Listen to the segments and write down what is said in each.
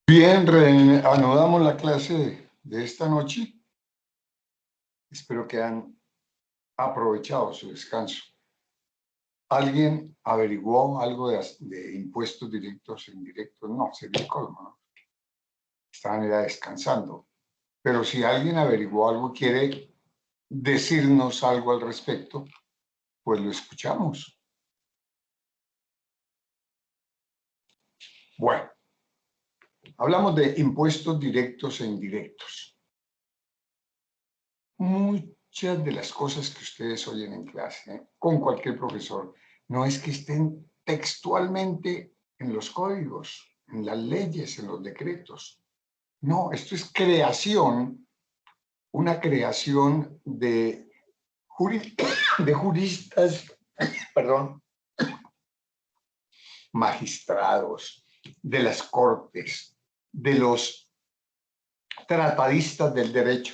Bien, reanudamos la clase de esta noche. Espero que hayan aprovechado su descanso. ¿Alguien averiguó algo de impuestos directos e indirectos? No, sería el colmo, ¿no? Estaban ya descansando. Pero si alguien averiguó algo, quiere decirnos algo al respecto, pues lo escuchamos. Bueno, hablamos de impuestos directos e indirectos. Muchas de las cosas que ustedes oyen en clase, con cualquier profesor, no es que estén textualmente en los códigos, en las leyes, en los decretos. No, esto es creación, una creación de, de juristas, perdón, magistrados, de las cortes, de los tratadistas del derecho.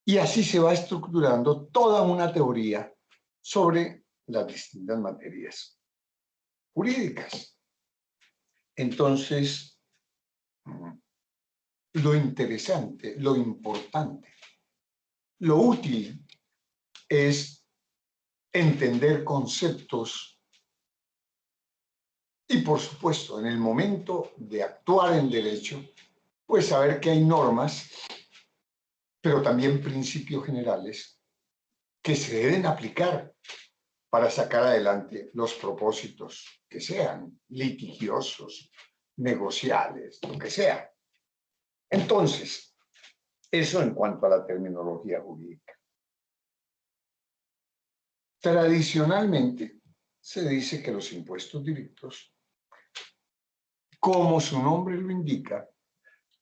Y así se va estructurando toda una teoría sobre las distintas materias jurídicas. Entonces, lo interesante, lo importante, lo útil es entender conceptos y, por supuesto, en el momento de actuar en derecho, pues saber que hay normas, pero también principios generales que se deben aplicar para sacar adelante los propósitos que sean litigiosos, negociales, lo que sea. Entonces, eso en cuanto a la terminología jurídica. Tradicionalmente, se dice que los impuestos directos, como su nombre lo indica,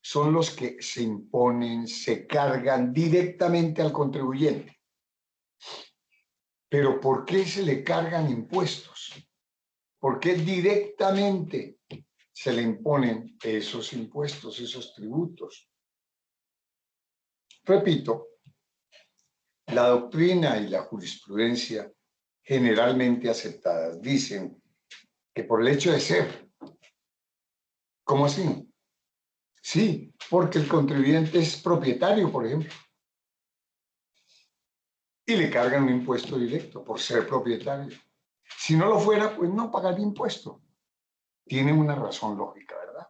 son los que se imponen, se cargan directamente al contribuyente. Pero ¿por qué se le cargan impuestos? ¿Por qué directamente se le imponen esos impuestos, esos tributos? Repito, la doctrina y la jurisprudencia generalmente aceptadas dicen que por el hecho de ser, ¿cómo así? Sí, porque el contribuyente es propietario, por ejemplo, y le cargan un impuesto directo por ser propietario. Si no lo fuera, pues no pagaría impuesto. Tiene una razón lógica, ¿verdad?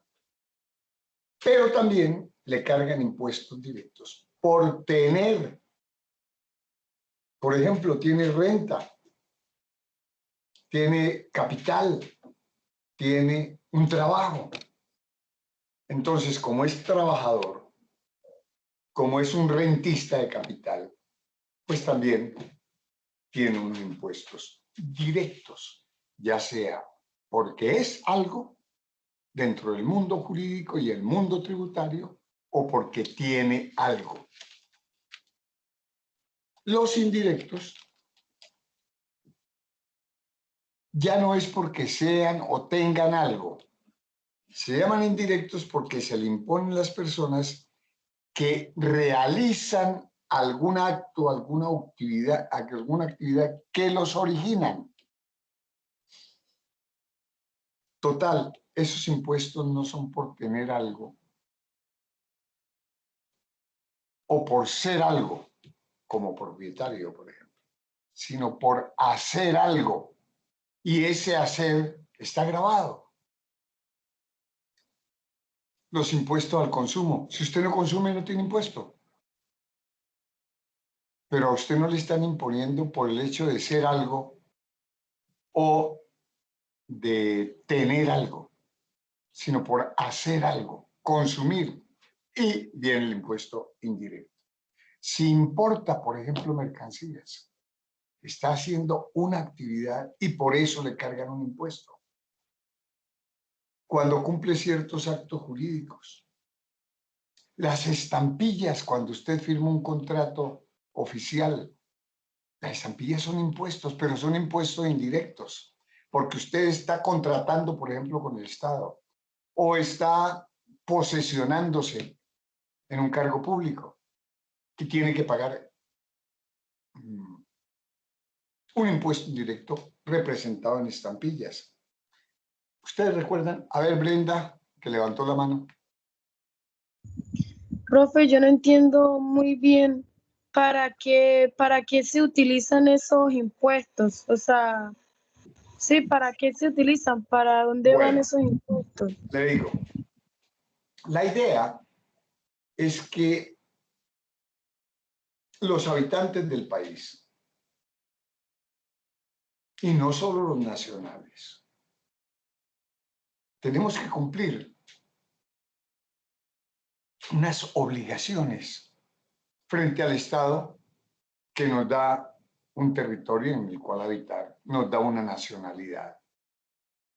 Pero también le cargan impuestos directos por tener, por ejemplo, tiene renta, tiene capital, tiene un trabajo. Entonces, como es trabajador, como es un rentista de capital, pues también tiene unos impuestos directos, ya sea porque es algo dentro del mundo jurídico y el mundo tributario o porque tiene algo. Los indirectos ya no es porque sean o tengan algo. Se llaman indirectos porque se le imponen a las personas que realizan algún acto, alguna actividad que los originan. Total, esos impuestos no son por tener algo o por ser algo, como propietario, por ejemplo, sino por hacer algo. Y ese hacer está grabado. Los impuestos al consumo. Si usted no consume, no tiene impuesto. Pero a usted no le están imponiendo por el hecho de ser algo o de tener algo, sino por hacer algo, consumir. Y viene el impuesto indirecto. Si importa, por ejemplo, mercancías, está haciendo una actividad y por eso le cargan un impuesto. Cuando cumple ciertos actos jurídicos, las estampillas, cuando usted firma un contrato oficial, las estampillas son impuestos, pero son impuestos indirectos, porque usted está contratando, por ejemplo, con el Estado, o está posesionándose en un cargo público y tiene que pagar un impuesto indirecto representado en estampillas. ¿Ustedes recuerdan? A ver, Brenda, que levantó la mano. Profe, yo no entiendo muy bien para qué se utilizan esos impuestos. O sea, sí, ¿para qué se utilizan? ¿Para dónde van Bueno, esos impuestos? le digo, la idea es que los habitantes del país, y no solo los nacionales, tenemos que cumplir unas obligaciones frente al Estado que nos da un territorio en el cual habitar, nos da una nacionalidad,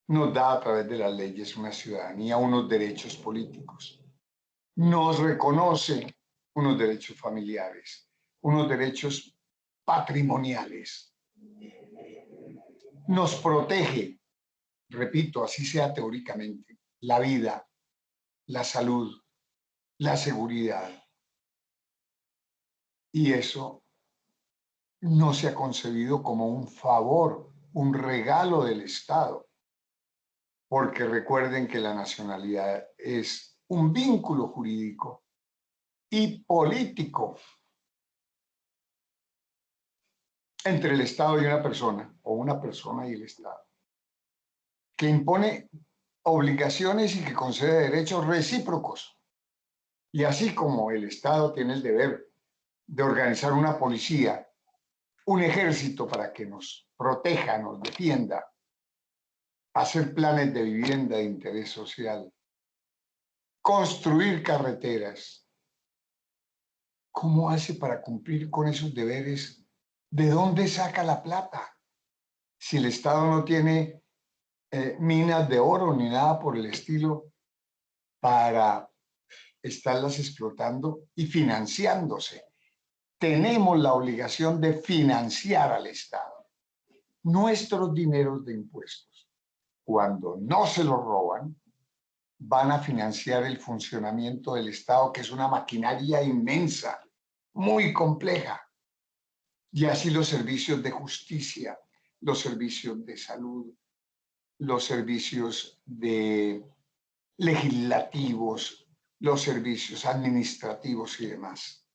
nos da a través de las leyes una ciudadanía, unos derechos políticos, nos reconoce unos derechos familiares, unos derechos patrimoniales, nos protege, repito, así sea teóricamente, la vida, la salud, la seguridad. Y eso no se ha concebido como un favor, un regalo del Estado, porque recuerden que la nacionalidad es un vínculo jurídico y político entre el Estado y una persona, o una persona y el Estado, que impone obligaciones y que concede derechos recíprocos. Y así como el Estado tiene el deber de organizar una policía, un ejército para que nos proteja, nos defienda, hacer planes de vivienda de interés social, construir carreteras. ¿Cómo hace para cumplir con esos deberes? ¿De dónde saca la plata? Si el Estado no tiene minas de oro ni nada por el estilo para estarlas explotando y financiándose. Tenemos la obligación de financiar al Estado. Nuestros dineros de impuestos, cuando no se los roban, van a financiar el funcionamiento del Estado, que es una maquinaria inmensa, muy compleja. Y así los servicios de justicia, los servicios de salud, los servicios de legislativos, los servicios administrativos y demás.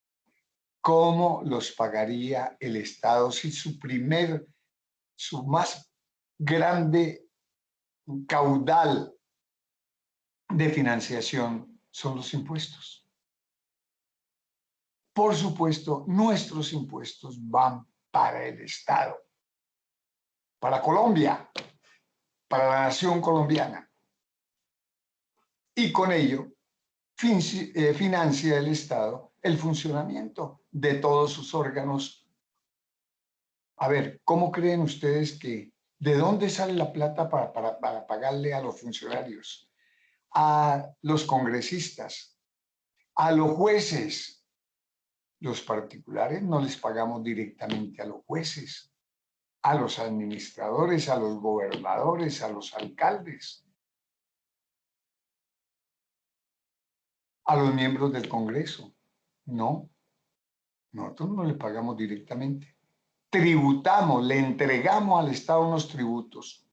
¿Cómo los pagaría el Estado si su más grande caudal de financiación son los impuestos? Por supuesto, nuestros impuestos van para el Estado, para Colombia, para la nación colombiana. Y con ello financia el Estado el funcionamiento de todos sus órganos. A ver, ¿cómo creen ustedes de dónde sale la plata para pagarle a los funcionarios, a los congresistas, a los jueces? Los particulares no les pagamos directamente a los jueces, a los administradores, a los gobernadores, a los alcaldes, a los miembros del Congreso. No, nosotros no le pagamos directamente. Tributamos, le entregamos al Estado unos tributos,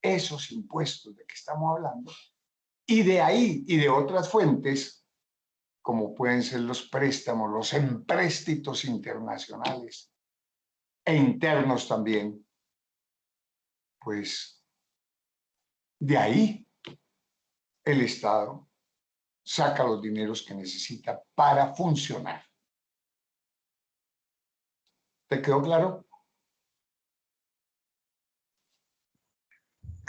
esos impuestos de que estamos hablando, y de ahí y de otras fuentes, como pueden ser los préstamos, los empréstitos internacionales e internos también, pues de ahí el Estado saca los dineros que necesita para funcionar. ¿Te quedó claro?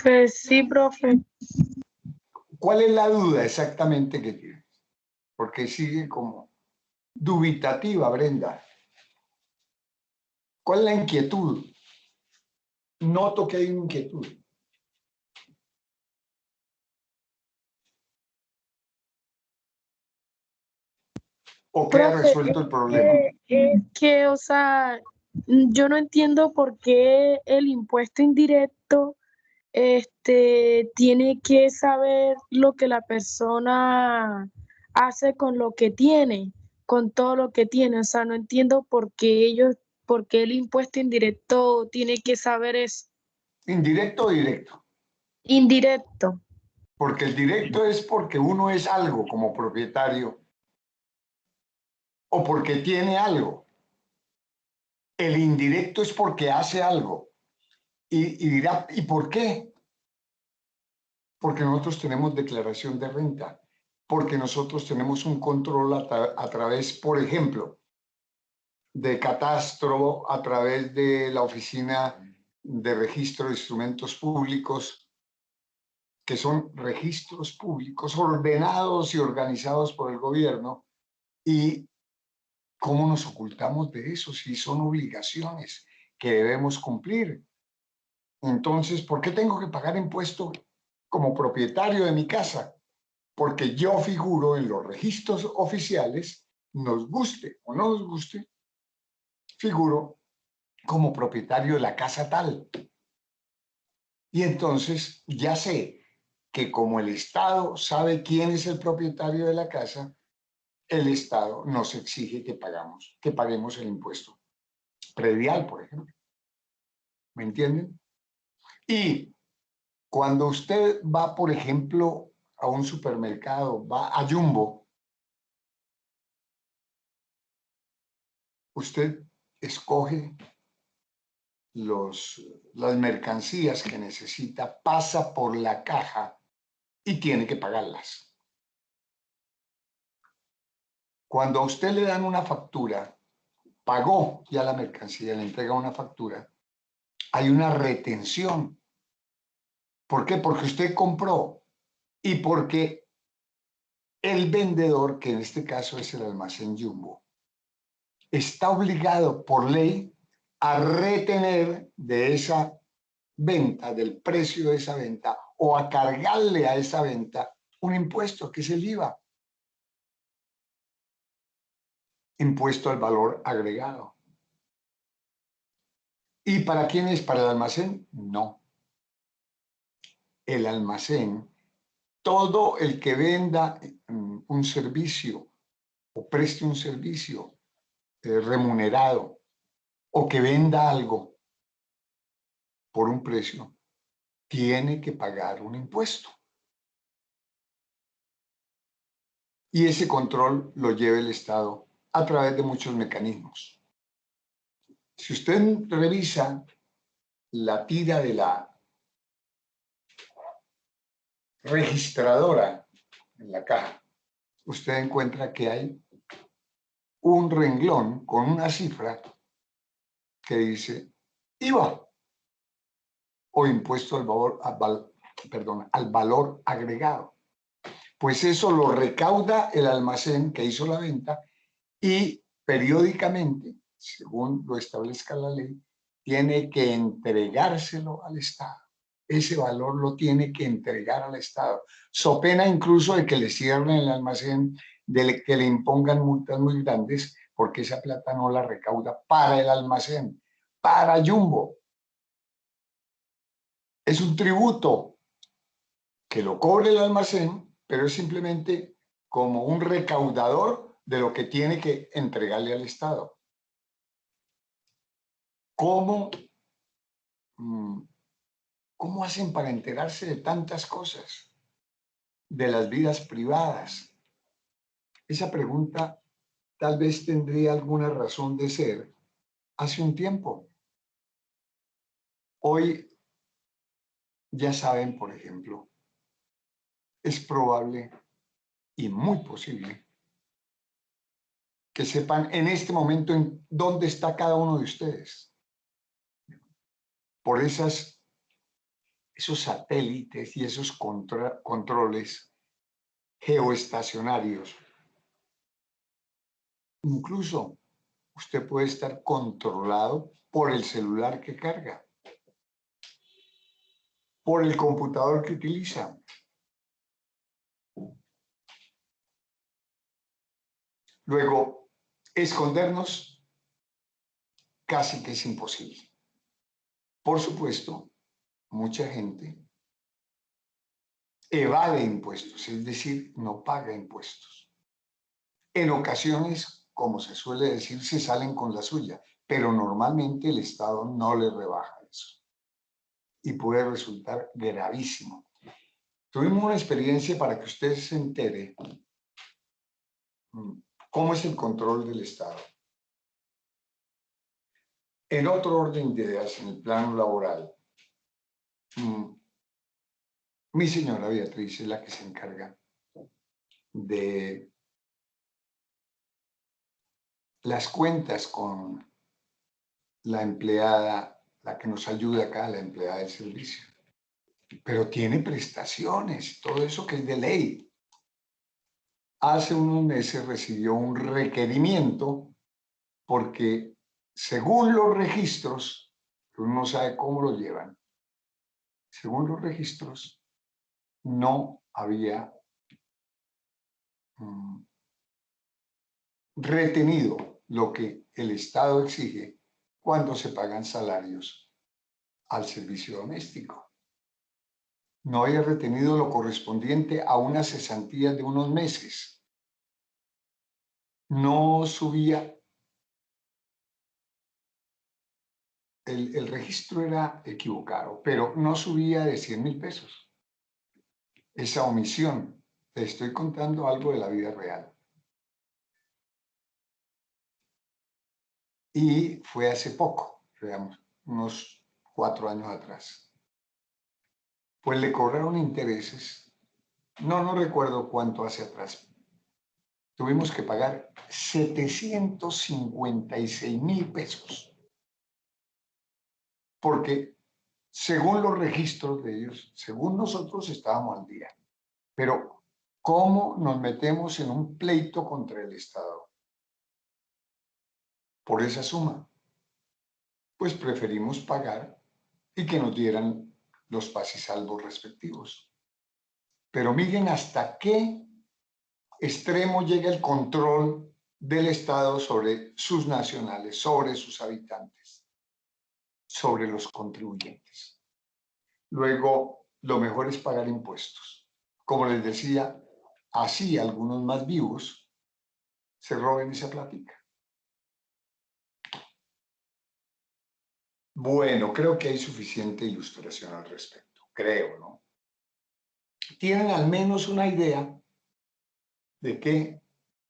Pues sí, profe. ¿Cuál es la duda exactamente que tienes? Porque sigue como dubitativa, Brenda. ¿Cuál es la inquietud? Noto que hay una inquietud. ¿O queda Profe, resuelto el problema? o sea, yo no entiendo por qué el impuesto indirecto tiene que saber lo que la persona hace con lo que tiene, con todo lo que tiene. O sea, no entiendo por qué el impuesto indirecto tiene que saber eso. ¿Indirecto o directo? Indirecto. Porque el directo es porque uno es algo como propietario o porque tiene algo. El indirecto es porque hace algo. Y dirá, ¿y por qué? Porque nosotros tenemos declaración de renta, porque nosotros tenemos un control a través, por ejemplo, de catastro, a través de la Oficina de Registro de Instrumentos Públicos, que son registros públicos ordenados y organizados por el gobierno. ¿Y cómo nos ocultamos de eso si son obligaciones que debemos cumplir? Entonces, ¿por qué tengo que pagar impuesto como propietario de mi casa? Porque yo figuro en los registros oficiales, nos guste o no nos guste, figuro como propietario de la casa tal. Y entonces ya sé que como el Estado sabe quién es el propietario de la casa, el Estado nos exige que paguemos el impuesto predial, por ejemplo. ¿Me entienden? Y cuando usted va, por ejemplo, a un supermercado, va a Jumbo, usted escoge las mercancías que necesita, pasa por la caja y tiene que pagarlas. Cuando a usted le dan una factura, pagó ya la mercancía, le entrega una factura, hay una retención. ¿Por qué? Porque usted compró y porque el vendedor, que en este caso es el almacén Jumbo, está obligado por ley a retener de esa venta, del precio de esa venta, o a cargarle a esa venta un impuesto, que es el IVA, impuesto al valor agregado. ¿Y para quién es? ¿Para el almacén? No. El almacén, todo el que venda un servicio o preste un servicio remunerado o que venda algo por un precio, tiene que pagar un impuesto. Y ese control lo lleva el Estado a través de muchos mecanismos. Si usted revisa la tira de la registradora en la caja, usted encuentra que hay un renglón con una cifra que dice IVA o impuesto al valor agregado. Pues eso lo recauda el almacén que hizo la venta y periódicamente, según lo establezca la ley, tiene que entregárselo al Estado. Ese valor lo tiene que entregar al Estado. So pena incluso de que le cierren el almacén, de que le impongan multas muy grandes, porque esa plata no la recauda para el almacén, para Jumbo. Es un tributo que lo cobre el almacén, pero es simplemente como un recaudador de lo que tiene que entregarle al Estado. ¿Cómo, cómo hacen para enterarse de tantas cosas, de las vidas privadas? Esa pregunta tal vez tendría alguna razón de ser hace un tiempo. Hoy ya saben, por ejemplo, es probable y muy posible que sepan en este momento en dónde está cada uno de ustedes. Por esos satélites y esos controles geoestacionarios. Incluso usted puede estar controlado por el celular que carga, por el computador que utiliza. Luego, escondernos casi que es imposible. Por supuesto, mucha gente evade impuestos, es decir, no paga impuestos. En ocasiones, como se suele decir, se salen con la suya, pero normalmente el Estado no le rebaja eso. y puede resultar gravísimo. Tuvimos una experiencia para que usted se entere cómo es el control del Estado. En otro orden de ideas, en el plano laboral, mi señora Beatriz es la que se encarga de las cuentas con la empleada, la que nos ayuda acá, la empleada del servicio. Pero tiene prestaciones, todo eso que es de ley. Hace unos meses recibió un requerimiento porque según los registros, que uno no sabe cómo lo llevan, según los registros, no había retenido lo que el Estado exige cuando se pagan salarios al servicio doméstico. No había retenido lo correspondiente a unas cesantías de unos meses. No subía. El registro era equivocado, pero no subía de 100.000 pesos. Esa omisión, te estoy contando algo de la vida real. Y fue hace poco, digamos, unos 4 años atrás. Pues le cobraron intereses, no recuerdo cuánto hace atrás. Tuvimos que pagar 756.000 pesos. Porque según los registros de ellos, según nosotros estábamos al día. Pero, ¿cómo nos metemos en un pleito contra el Estado por esa suma? Pues preferimos pagar y que nos dieran los pasisalvos respectivos. Pero miren hasta qué extremo llega el control del Estado sobre sus nacionales, sobre sus habitantes, sobre los contribuyentes. Luego, lo mejor es pagar impuestos. Como les decía, así algunos más vivos se roben esa plática. Bueno, creo que hay suficiente ilustración al respecto, creo, ¿no? Tienen al menos una idea de qué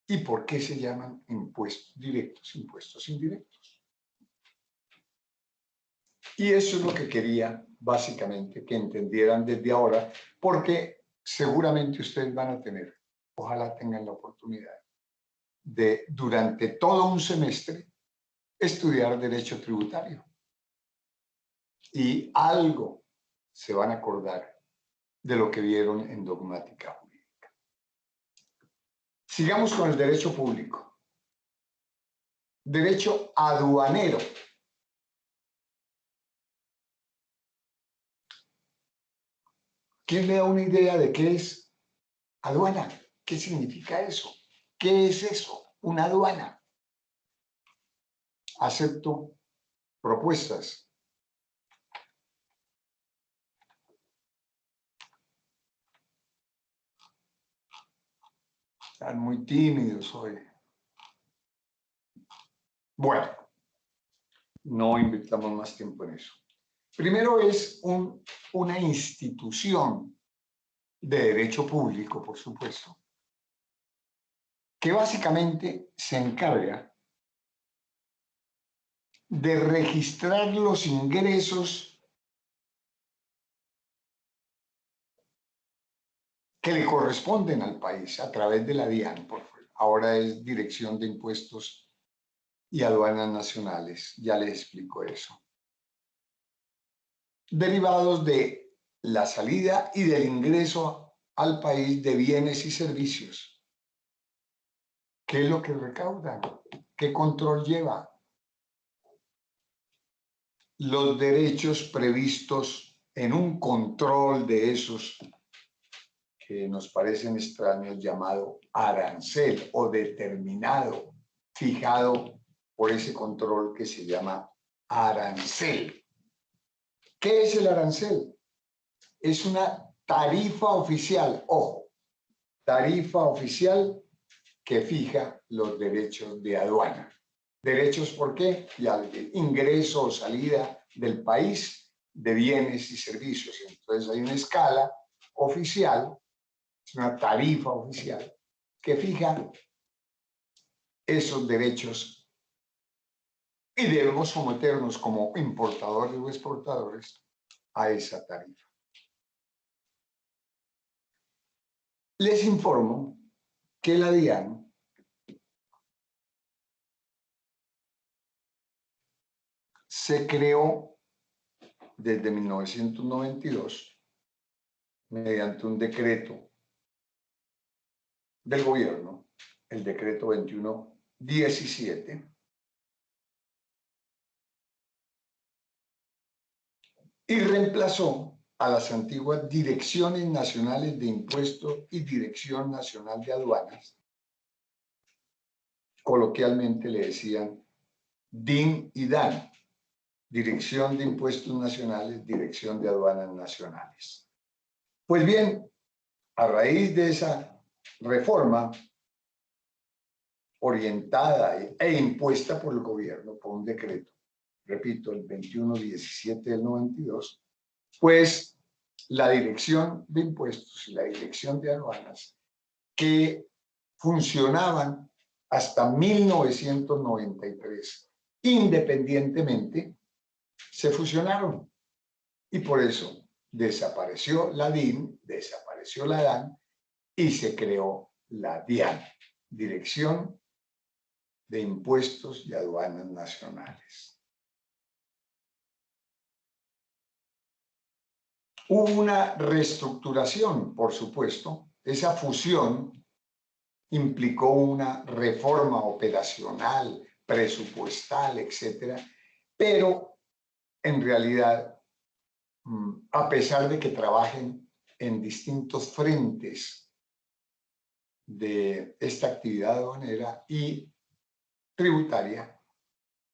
y por qué se llaman impuestos directos, impuestos indirectos. Y eso es lo que quería básicamente que entendieran desde ahora, porque seguramente ustedes van a tener, ojalá tengan la oportunidad de durante todo un semestre estudiar derecho tributario. Y algo se van a acordar de lo que vieron en dogmática jurídica. Sigamos con el derecho público. Derecho aduanero. ¿Quién me da una idea de qué es aduana? ¿Qué significa eso? ¿Qué es eso? Una aduana. Acepto propuestas. Están muy tímidos hoy. Bueno, no invirtamos más tiempo en eso. Primero es una institución de derecho público, por supuesto, que básicamente se encarga de registrar los ingresos que le corresponden al país a través de la DIAN, ahora es Dirección de Impuestos y Aduanas Nacionales, ya les explico eso. Derivados de la salida y del ingreso al país de bienes y servicios. ¿Qué es lo que recaudan? ¿Qué control lleva? Los derechos previstos en un control de esos que nos parecen extraños, llamado arancel o determinado, fijado por ese control que se llama arancel. ¿Qué es el arancel? Es una tarifa oficial, ojo, tarifa oficial que fija los derechos de aduana. ¿Derechos por qué? Ya, ingreso o salida del país de bienes y servicios. Entonces hay una escala oficial, es una tarifa oficial que fija esos derechos y debemos someternos como importadores o exportadores a esa tarifa. Les informo que la DIAN se creó desde 1992 mediante un decreto del gobierno, el decreto 2117, y reemplazó a las antiguas Direcciones Nacionales de Impuestos y Dirección Nacional de Aduanas. Coloquialmente le decían DIN y DAN, Dirección de Impuestos Nacionales, Dirección de Aduanas Nacionales. Pues bien, a raíz de esa reforma orientada e impuesta por el gobierno, por un decreto, repito, el 2117 del 92, pues la Dirección de Impuestos y la Dirección de Aduanas, que funcionaban hasta 1993 independientemente, se fusionaron y por eso desapareció la DIN, desapareció la DAN y se creó la DIAN, Dirección de Impuestos y Aduanas Nacionales. Hubo una reestructuración, por supuesto. Esa fusión implicó una reforma operacional, presupuestal, etcétera, pero en realidad, a pesar de que trabajen en distintos frentes de esta actividad aduanera y tributaria,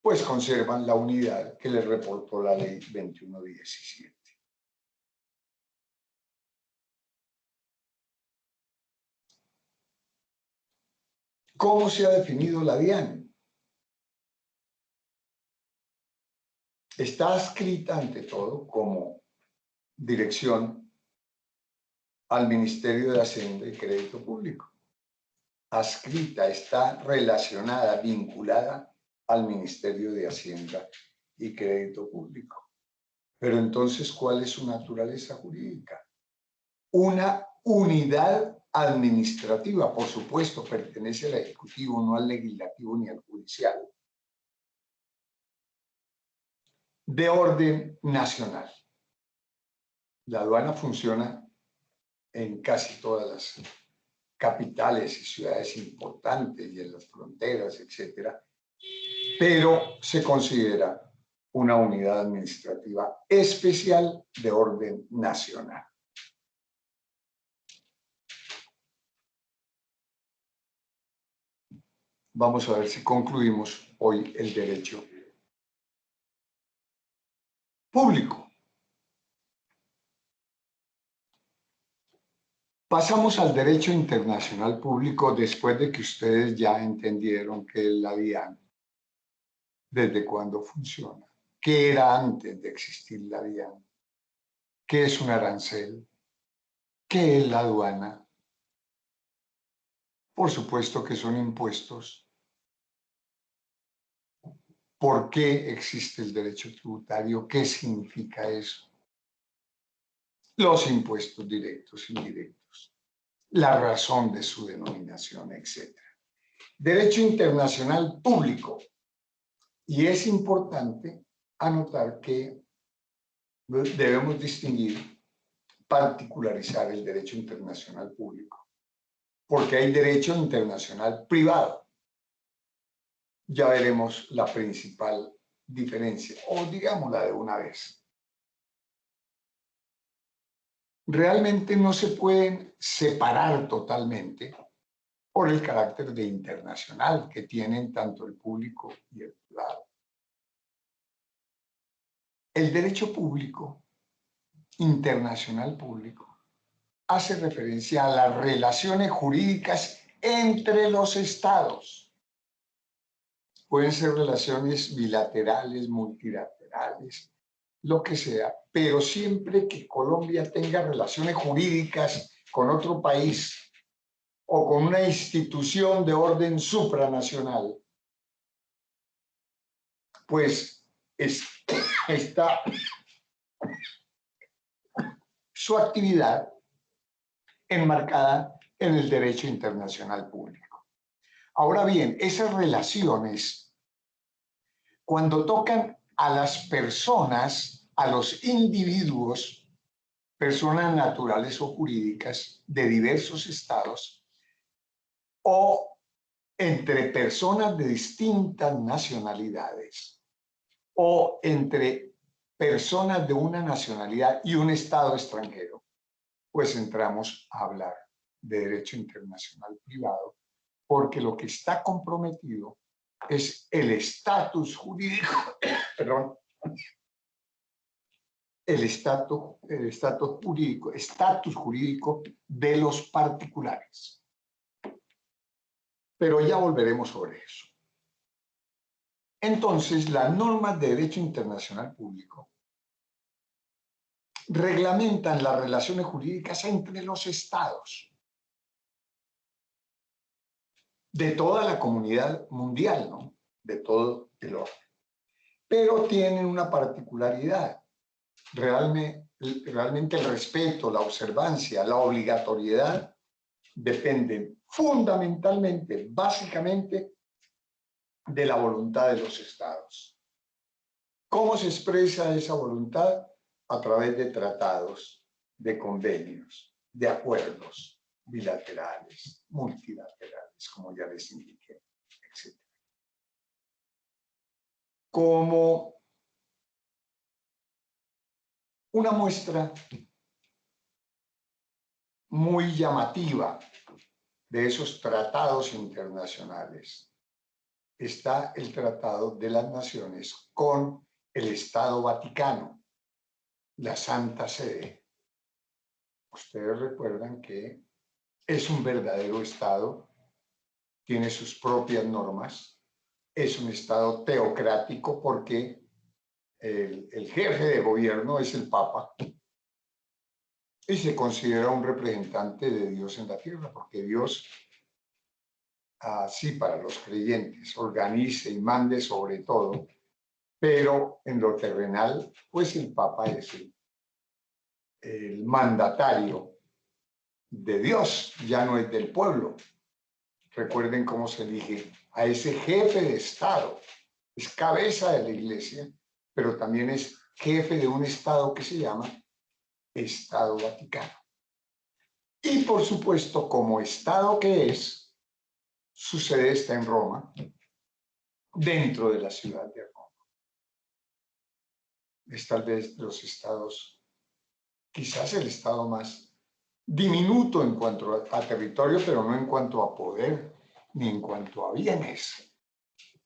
pues conservan la unidad que les reportó la ley 2117. ¿Cómo se ha definido la DIAN? Está adscrita ante todo como dirección al Ministerio de Hacienda y Crédito Público. Adscrita, está relacionada, vinculada al Ministerio de Hacienda y Crédito Público. Pero entonces, ¿cuál es su naturaleza jurídica? Una unidad administrativa, por supuesto, pertenece al Ejecutivo, no al Legislativo ni al Judicial, de orden nacional. La aduana funciona en casi todas las capitales y ciudades importantes y en las fronteras, etcétera, pero se considera una unidad administrativa especial de orden nacional. Vamos a ver si concluimos hoy el derecho público. Pasamos al derecho internacional público después de que ustedes ya entendieron qué es la DIAN, desde cuándo funciona, qué era antes de existir la DIAN, qué es un arancel, qué es la aduana. Por supuesto que son impuestos. ¿Por qué existe el derecho tributario? ¿Qué significa eso? Los impuestos directos e indirectos, la razón de su denominación, etc. Derecho internacional público. Y es importante anotar que debemos distinguir, particularizar el derecho internacional público, porque hay derecho internacional privado. Ya veremos la principal diferencia, o digámosla de una vez. Realmente no se pueden separar totalmente por el carácter de internacional que tienen tanto el público y el privado. El derecho público, internacional público, hace referencia a las relaciones jurídicas entre los estados. Pueden ser relaciones bilaterales, multilaterales, lo que sea, pero siempre que Colombia tenga relaciones jurídicas con otro país o con una institución de orden supranacional, pues está su actividad enmarcada en el derecho internacional público. Ahora bien, esas relaciones, cuando tocan a las personas, a los individuos, personas naturales o jurídicas de diversos estados, o entre personas de distintas nacionalidades, o entre personas de una nacionalidad y un estado extranjero, pues entramos a hablar de derecho internacional privado, porque lo que está comprometido es el estatus jurídico, perdón, el estatus jurídico de los particulares. Pero ya volveremos sobre eso. Entonces, las normas de derecho internacional público reglamentan las relaciones jurídicas entre los estados de toda la comunidad mundial, ¿no? De todo el orden. Pero tienen una particularidad. Realmente el respeto, la observancia, la obligatoriedad dependen fundamentalmente, básicamente, de la voluntad de los estados. ¿Cómo se expresa esa voluntad? A través de tratados, de convenios, de acuerdos bilaterales, multilaterales, como ya les indiqué, etc. Como una muestra muy llamativa de esos tratados internacionales está el Tratado de las Naciones con el Estado Vaticano, la Santa Sede. Ustedes recuerdan que es un verdadero Estado, tiene sus propias normas, es un Estado teocrático porque el jefe de gobierno es el Papa y se considera un representante de Dios en la tierra, porque Dios, así para los creyentes, organice y mande sobre todo, pero en lo terrenal, pues el Papa es el mandatario de Dios, ya no es del pueblo. Recuerden cómo se elige a ese jefe de Estado. Es cabeza de la Iglesia, pero también es jefe de un Estado que se llama Estado Vaticano. Y por supuesto, como Estado que es, su sede está en Roma, dentro de la ciudad de Roma. Es tal vez de los estados, quizás el estado más diminuto en cuanto a territorio, pero no en cuanto a poder ni en cuanto a bienes.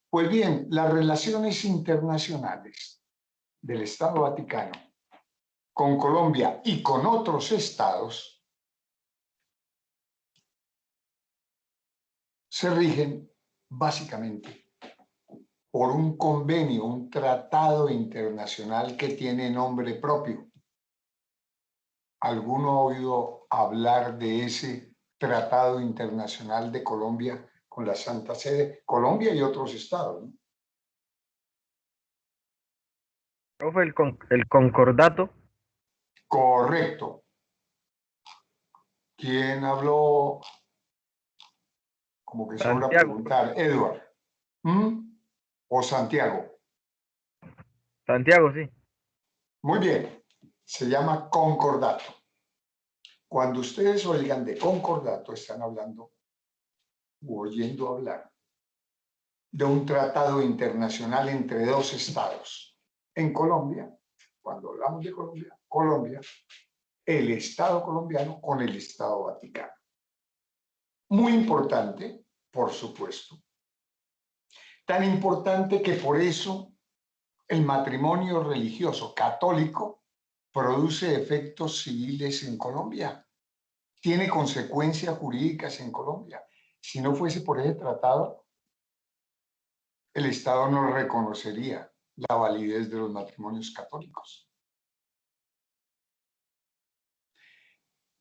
Pues bien, las relaciones internacionales del Estado Vaticano con Colombia y con otros estados se rigen básicamente por un convenio, un tratado internacional que tiene nombre propio. ¿Alguno ha oído hablar de ese tratado internacional de Colombia con la Santa Sede? Colombia y otros estados, ¿no? Profe, el concordato. Correcto. ¿Quién habló? Como que sobra Santiago, preguntar. Edward. ¿Mm? ¿O Santiago? Santiago, sí. Muy bien. Se llama concordato. Cuando ustedes oigan de concordato, están hablando o oyendo hablar de un tratado internacional entre dos estados. En Colombia, cuando hablamos de Colombia, Colombia, el Estado colombiano con el Estado Vaticano. Muy importante, por supuesto. Tan importante que por eso el matrimonio religioso católico produce efectos civiles en Colombia. Tiene consecuencias jurídicas en Colombia. Si no fuese por ese tratado, el Estado no reconocería la validez de los matrimonios católicos.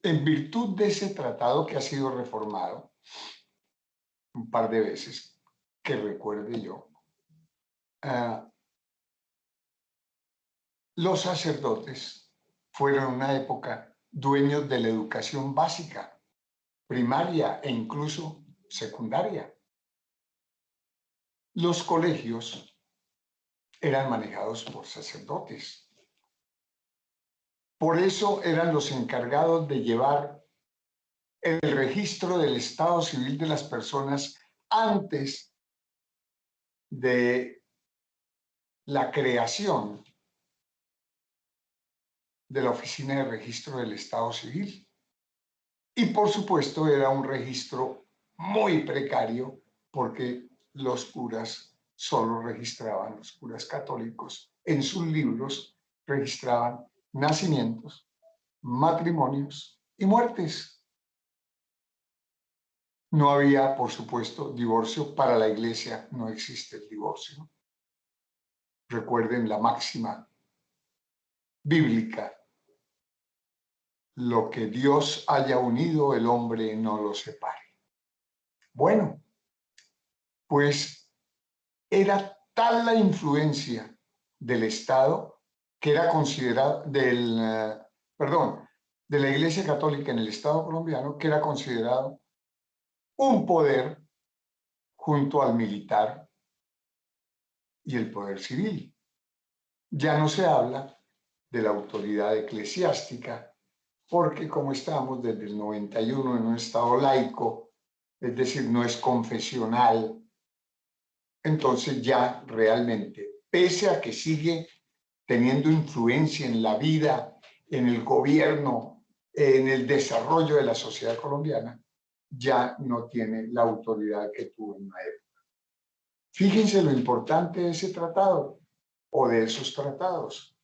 en virtud de ese tratado que ha sido reformado un par de veces, que recuerde yo, los sacerdotes fueron en una época dueños de la educación básica, primaria e incluso secundaria. Los colegios eran manejados por sacerdotes. Por eso eran los encargados de llevar el registro del estado civil de las personas antes de la creación de la Oficina de Registro del Estado Civil. Y por supuesto era un registro muy precario porque los curas solo registraban, los curas católicos en sus libros registraban nacimientos, matrimonios y muertes. No había, por supuesto, divorcio. Para la Iglesia no existe el divorcio. Recuerden la máxima bíblica: lo que Dios haya unido, el hombre no lo separe. Bueno, pues era tal la influencia del Estado que era considerado, de la Iglesia Católica en el Estado colombiano, que era considerado un poder junto al militar y el poder civil. Ya no se habla de la autoridad eclesiástica, porque como estamos desde el 91 en un Estado laico, es decir, no es confesional, entonces ya realmente, pese a que sigue teniendo influencia en la vida, en el gobierno, en el desarrollo de la sociedad colombiana, ya no tiene la autoridad que tuvo en una época. Fíjense lo importante de ese tratado o de esos tratados,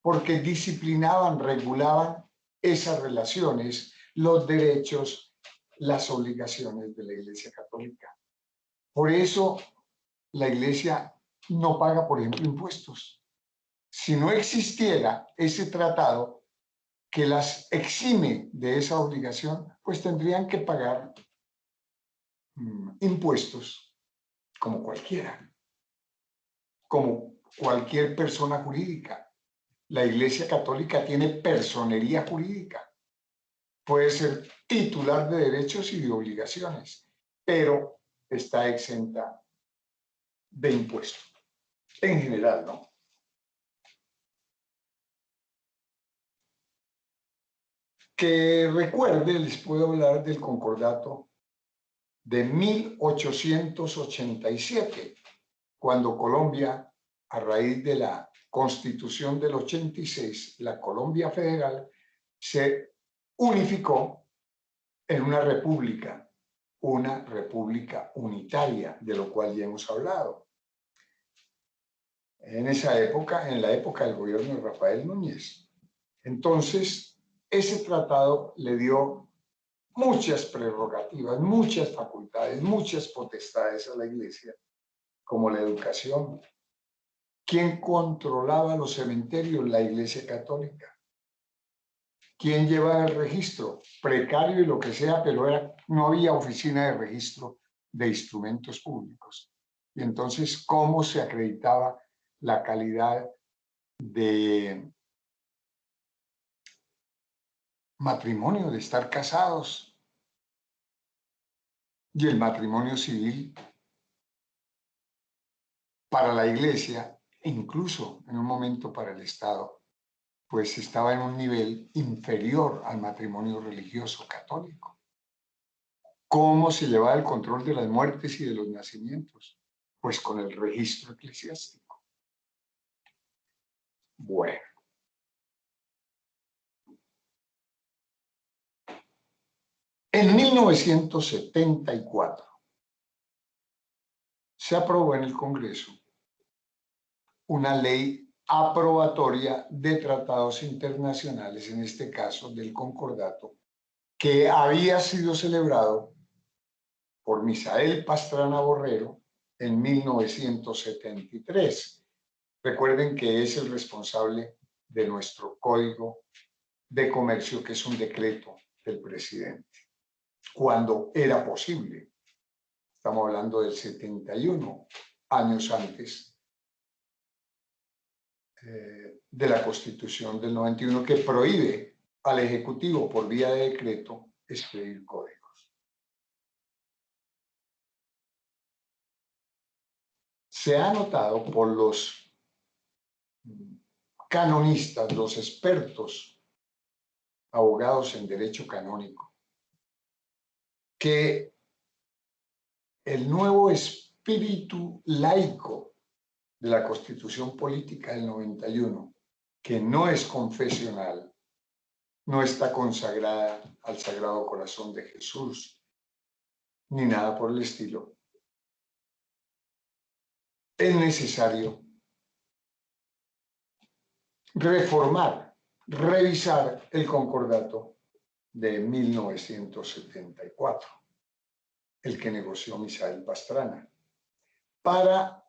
porque disciplinaban, regulaban esas relaciones, los derechos, las obligaciones de la Iglesia Católica. Por eso la Iglesia no paga, por ejemplo, impuestos. Si no existiera ese tratado que las exime de esa obligación, pues tendrían que pagar impuestos como cualquiera, como cualquier persona jurídica. La Iglesia Católica tiene personería jurídica. Puede ser titular de derechos y de obligaciones, pero está exenta de impuestos. En general, ¿no? Que recuerde, les puedo hablar del concordato de 1887, cuando Colombia, a raíz de la Constitución del 86, la Colombia Federal, se unificó en una república unitaria, de lo cual ya hemos hablado. En esa época, en la época del gobierno de Rafael Núñez. Entonces, ese tratado le dio muchas prerrogativas, muchas facultades, muchas potestades a la Iglesia, como la educación. ¿Quién controlaba los cementerios? La Iglesia Católica. ¿Quién llevaba el registro? Precario y lo que sea, pero no había oficina de registro de instrumentos públicos. Y entonces, ¿cómo se acreditaba la calidad de matrimonio, de estar casados? Y el matrimonio civil para la Iglesia, e incluso en un momento para el Estado, pues estaba en un nivel inferior al matrimonio religioso católico. ¿Cómo se llevaba el control de las muertes y de los nacimientos? Pues con el registro eclesiástico. Bueno. En 1974 se aprobó en el Congreso una ley aprobatoria de tratados internacionales, en este caso del Concordato, que había sido celebrado por Misael Pastrana Borrero en 1973. Recuerden que es el responsable de nuestro Código de Comercio, que es un decreto del presidente, cuando era posible. Estamos hablando del 71, años antes de la Constitución del 91, que prohíbe al Ejecutivo por vía de decreto expedir códigos. Se ha notado por los canonistas, los expertos, abogados en derecho canónico, que el nuevo espíritu laico de la Constitución Política del 91, que no es confesional, no está consagrada al Sagrado Corazón de Jesús, ni nada por el estilo, es necesario reformar, revisar el concordato de 1974, el que negoció Misael Pastrana, para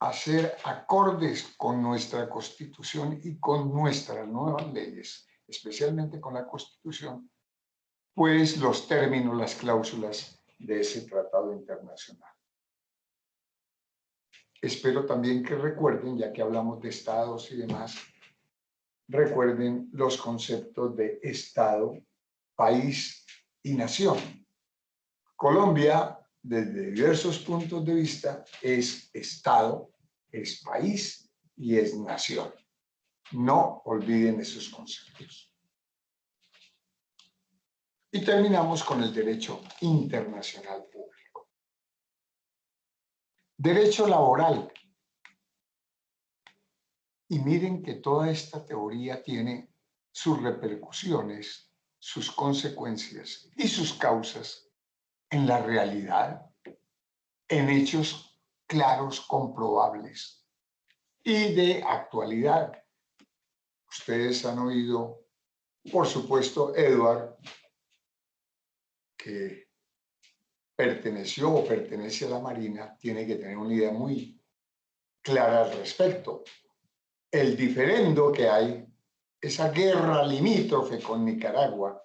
hacer acordes con nuestra Constitución y con nuestras nuevas leyes, especialmente con la Constitución, pues los términos, las cláusulas de ese tratado internacional. Espero también que recuerden, ya que hablamos de estados y demás, recuerden los conceptos de estado, país y nación. Colombia, desde diversos puntos de vista, es estado, es país y es nación. No olviden esos conceptos. Y terminamos con el derecho internacional público. Derecho laboral. Y miren que toda esta teoría tiene sus repercusiones, sus consecuencias y sus causas en la realidad, en hechos claros, comprobables y de actualidad. Ustedes han oído, por supuesto, Edward, que perteneció o pertenece a la Marina, tiene que tener una idea muy clara al respecto. El diferendo que hay, esa guerra limítrofe con Nicaragua,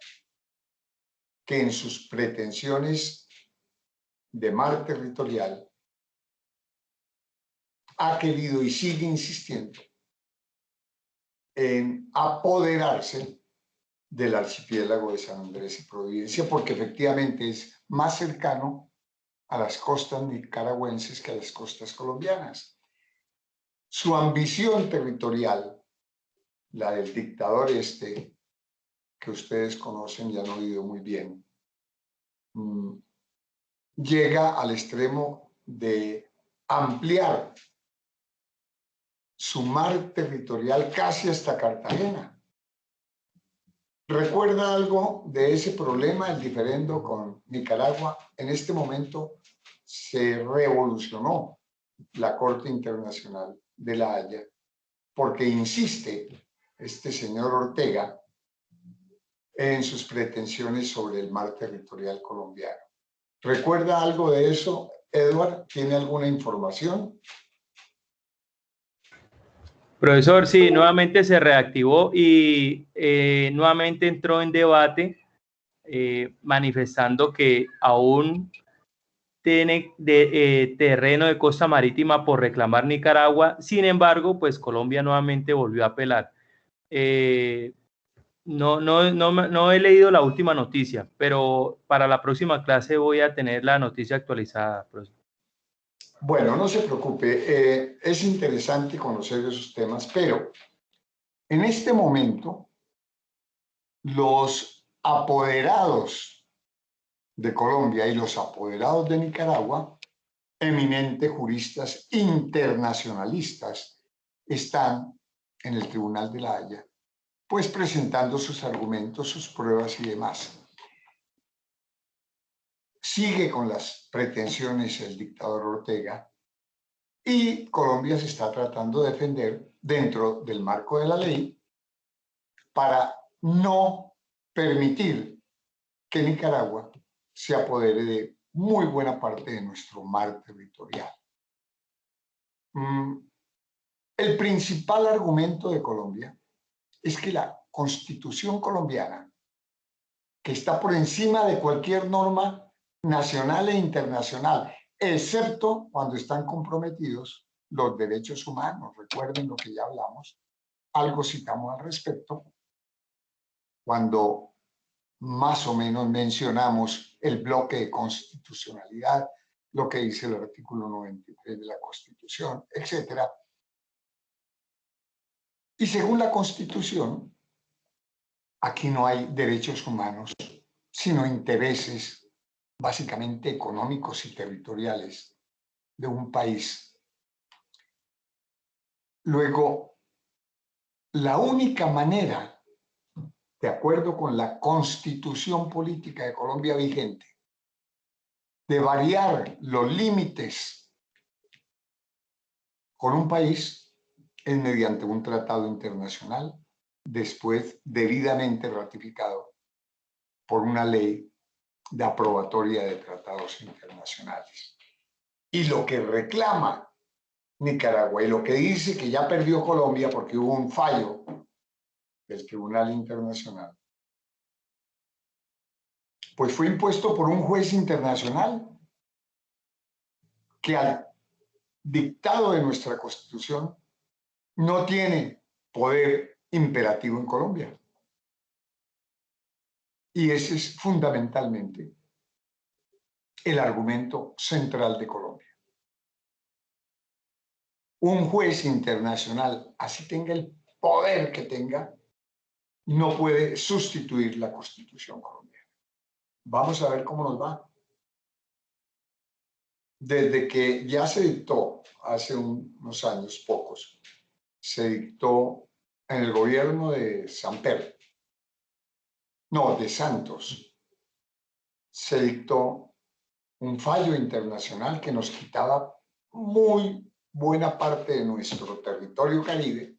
que en sus pretensiones de mar territorial ha querido y sigue insistiendo en apoderarse del archipiélago de San Andrés y Providencia, porque efectivamente es más cercano a las costas nicaragüenses que a las costas colombianas. Su ambición territorial, la del dictador que ustedes conocen y han oído muy bien, llega al extremo de ampliar su mar territorial casi hasta Cartagena. ¿Recuerda algo de ese problema, el diferendo con Nicaragua? En este momento se revolucionó la Corte Internacional de La Haya porque insiste este señor Ortega en sus pretensiones sobre el mar territorial colombiano. ¿Recuerda algo de eso, Edward? ¿Tiene alguna información? Profesor, sí, nuevamente se reactivó y nuevamente entró en debate manifestando que aún tiene terreno de costa marítima por reclamar Nicaragua. Sin embargo, pues Colombia nuevamente volvió a apelar. No he leído la última noticia, pero para la próxima clase voy a tener la noticia actualizada, profesor. Bueno, no se preocupe, es interesante conocer esos temas, pero en este momento los apoderados de Colombia y los apoderados de Nicaragua, eminentes juristas internacionalistas, están en el Tribunal de La Haya, pues presentando sus argumentos, sus pruebas y demás. Sigue con las pretensiones el dictador Ortega y Colombia se está tratando de defender dentro del marco de la ley para no permitir que Nicaragua se apodere de muy buena parte de nuestro mar territorial. El principal argumento de Colombia es que la Constitución colombiana, que está por encima de cualquier norma nacional e internacional, excepto cuando están comprometidos los derechos humanos. Recuerden lo que ya hablamos, algo citamos al respecto, cuando más o menos mencionamos el bloque de constitucionalidad, lo que dice el artículo 93 de la Constitución, etcétera. Y según la Constitución, aquí no hay derechos humanos, sino intereses básicamente económicos y territoriales de un país. Luego, la única manera, de acuerdo con la Constitución Política de Colombia vigente, de variar los límites con un país es mediante un tratado internacional, después debidamente ratificado por una ley de aprobatoria de tratados internacionales. Y lo que reclama Nicaragua y lo que dice que ya perdió Colombia porque hubo un fallo del Tribunal Internacional, pues fue impuesto por un juez internacional que al dictado de nuestra Constitución no tiene poder imperativo en Colombia. Y ese es fundamentalmente el argumento central de Colombia. Un juez internacional, así tenga el poder que tenga, no puede sustituir la Constitución colombiana. Vamos a ver cómo nos va. Desde que ya se dictó, hace unos años pocos, se dictó en el gobierno de Samper, no, de Santos, se dictó un fallo internacional que nos quitaba muy buena parte de nuestro territorio caribe,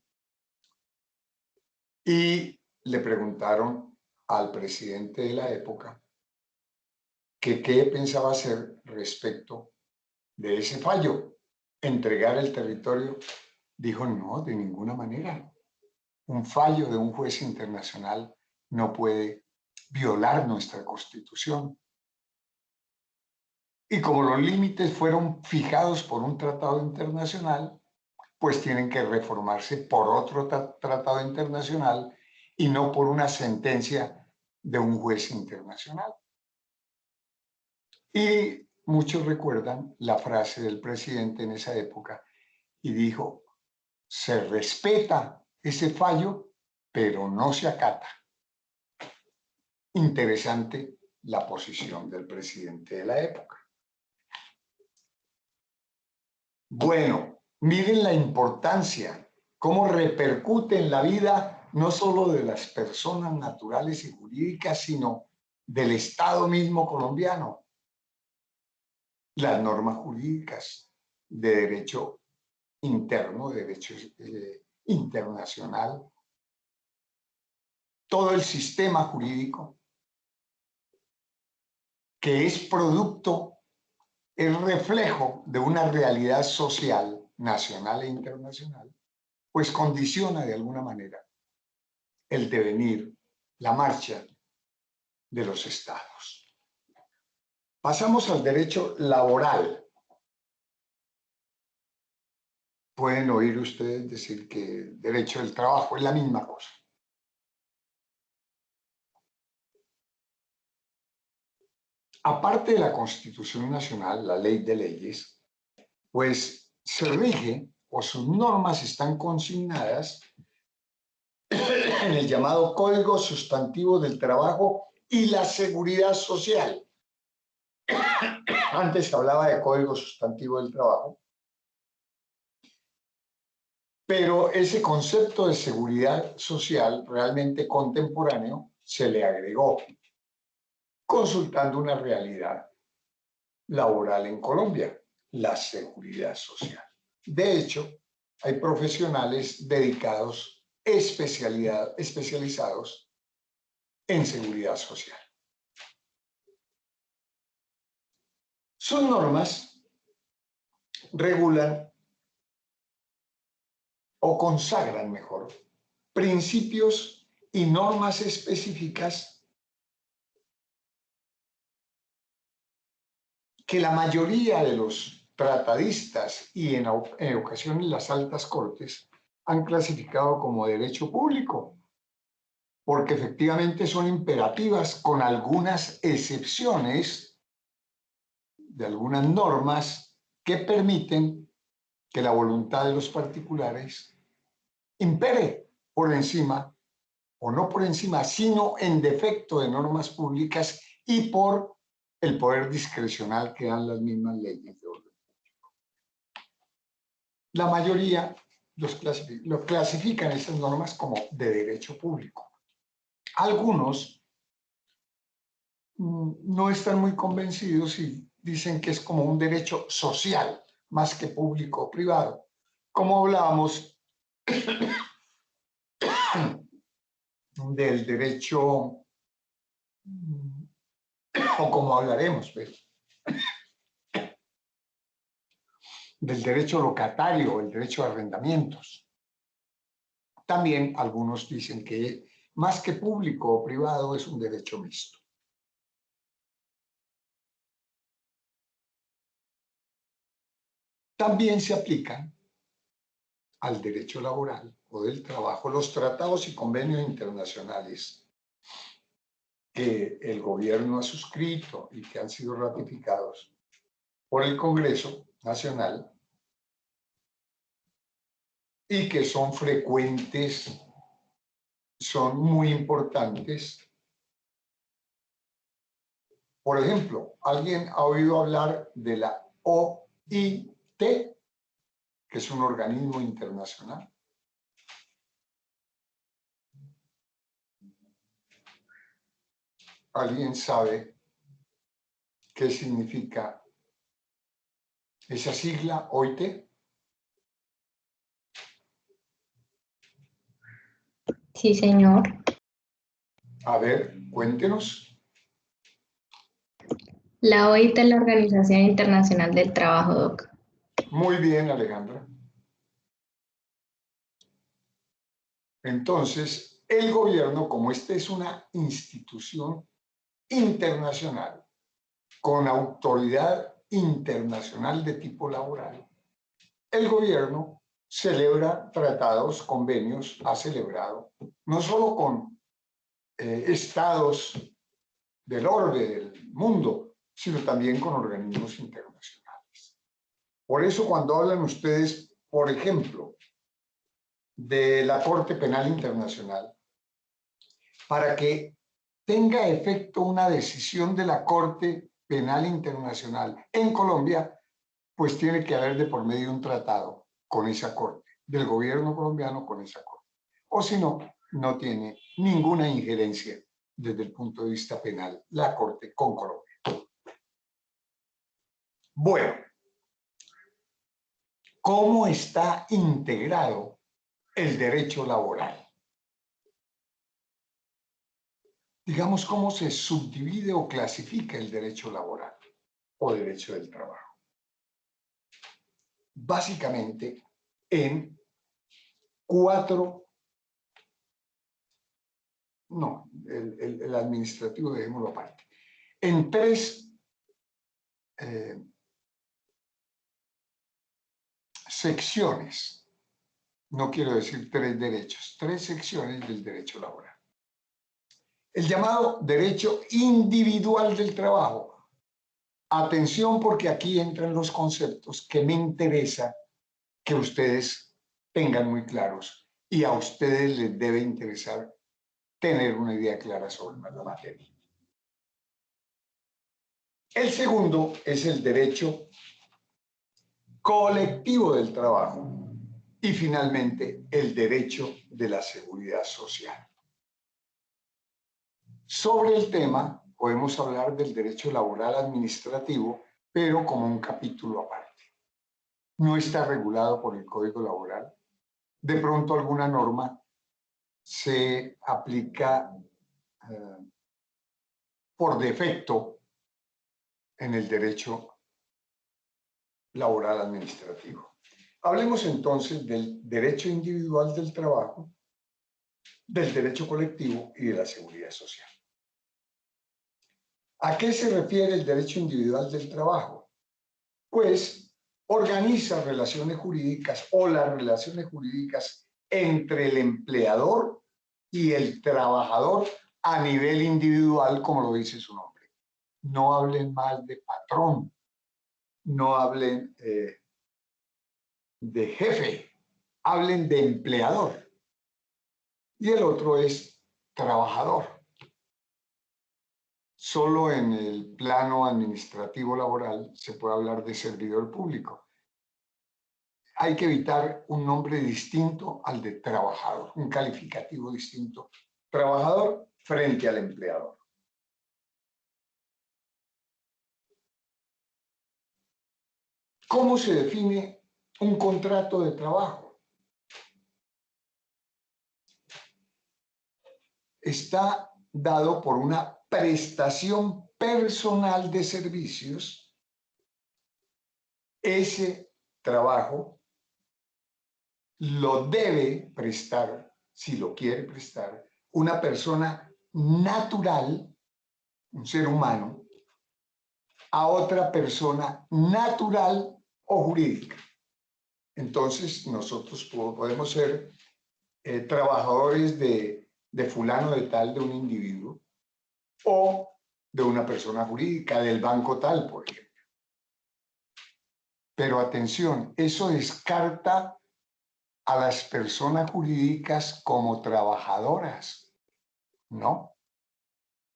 y le preguntaron al presidente de la época que qué pensaba hacer respecto de ese fallo, entregar el territorio. Dijo, no, de ninguna manera. Un fallo de un juez internacional no puede violar nuestra Constitución. Y como los límites fueron fijados por un tratado internacional, pues tienen que reformarse por otro tratado internacional y no por una sentencia de un juez internacional. Y muchos recuerdan la frase del presidente en esa época y dijo, se respeta ese fallo, pero no se acata. Interesante la posición del presidente de la época. Bueno, miren la importancia, cómo repercute en la vida no solo de las personas naturales y jurídicas, sino del Estado mismo colombiano. Las normas jurídicas de derecho interno, de derecho internacional, todo el sistema jurídico que es producto, es reflejo de una realidad social, nacional e internacional, pues condiciona de alguna manera el devenir, la marcha de los estados. Pasamos al derecho laboral. Pueden oír ustedes decir que el derecho del trabajo es la misma cosa. Aparte de la Constitución Nacional, la ley de leyes, pues se rige o sus normas están consignadas en el llamado Código Sustantivo del Trabajo y la Seguridad Social. Antes se hablaba de Código Sustantivo del Trabajo, pero ese concepto de seguridad social realmente contemporáneo se le agregó, consultando una realidad laboral en Colombia, la seguridad social. De hecho, hay profesionales dedicados, especializados en seguridad social. Sus normas regulan o consagran mejor principios y normas específicas que la mayoría de los tratadistas y en ocasiones las altas cortes han clasificado como derecho público, porque efectivamente son imperativas con algunas excepciones de algunas normas que permiten que la voluntad de los particulares impere por encima, o no por encima, sino en defecto de normas públicas y por el poder discrecional que dan las mismas leyes de orden público. La mayoría lo clasifican esas normas como de derecho público. Algunos no están muy convencidos y dicen que es como un derecho social, más que público o privado. Como hablábamos del derecho, o como hablaremos, del derecho locatario, el derecho de arrendamientos. También algunos dicen que más que público o privado es un derecho mixto. También se aplican al derecho laboral o del trabajo los tratados y convenios internacionales que el gobierno ha suscrito y que han sido ratificados por el Congreso Nacional y que son frecuentes, son muy importantes. Por ejemplo, ¿alguien ha oído hablar de la OIT, que es un organismo internacional? ¿Alguien sabe qué significa esa sigla OIT? Sí, señor. A ver, cuéntenos. La OIT es la Organización Internacional del Trabajo, Doc. Muy bien, Alejandra. Entonces, el gobierno, como esta es una institución internacional con autoridad internacional de tipo laboral, el gobierno celebra tratados, convenios, ha celebrado, no solo con estados del orbe del mundo, sino también con organismos internacionales. Por eso cuando hablan ustedes, por ejemplo, de la Corte Penal Internacional, para que tenga efecto una decisión de la Corte Penal Internacional en Colombia, pues tiene que haber de por medio un tratado con esa Corte, del gobierno colombiano con esa Corte. O si no, no tiene ninguna injerencia desde el punto de vista penal la Corte con Colombia. Bueno, ¿cómo está integrado el derecho laboral? Digamos, ¿cómo se subdivide o clasifica el derecho laboral o derecho del trabajo? Básicamente en el administrativo dejémoslo aparte, en tres secciones, no quiero decir tres derechos, tres secciones del derecho laboral. El llamado derecho individual del trabajo. Atención, porque aquí entran los conceptos que me interesa que ustedes tengan muy claros y a ustedes les debe interesar tener una idea clara sobre la materia. El segundo es el derecho colectivo del trabajo y finalmente el derecho de la seguridad social. Sobre el tema podemos hablar del derecho laboral administrativo, pero como un capítulo aparte. No está regulado por el Código Laboral. De pronto alguna norma se aplica por defecto en el derecho laboral administrativo. Hablemos entonces del derecho individual del trabajo, del derecho colectivo y de la seguridad social. ¿A qué se refiere el derecho individual del trabajo? Pues organiza relaciones jurídicas o las relaciones jurídicas entre el empleador y el trabajador a nivel individual, como lo dice su nombre. No hablen mal de patrón, no hablen de jefe, hablen de empleador. Y el otro es trabajador. Solo en el plano administrativo laboral se puede hablar de servidor público. Hay que evitar un nombre distinto al de trabajador, un calificativo distinto. Trabajador frente al empleador. ¿Cómo se define un contrato de trabajo? Está dado por una prestación personal de servicios. Ese trabajo lo debe prestar, si lo quiere prestar, una persona natural, un ser humano, a otra persona natural o jurídica. Entonces, nosotros podemos ser trabajadores de fulano de tal, de un individuo, o de una persona jurídica, del banco tal, por ejemplo. Pero atención, eso descarta a las personas jurídicas como trabajadoras. No.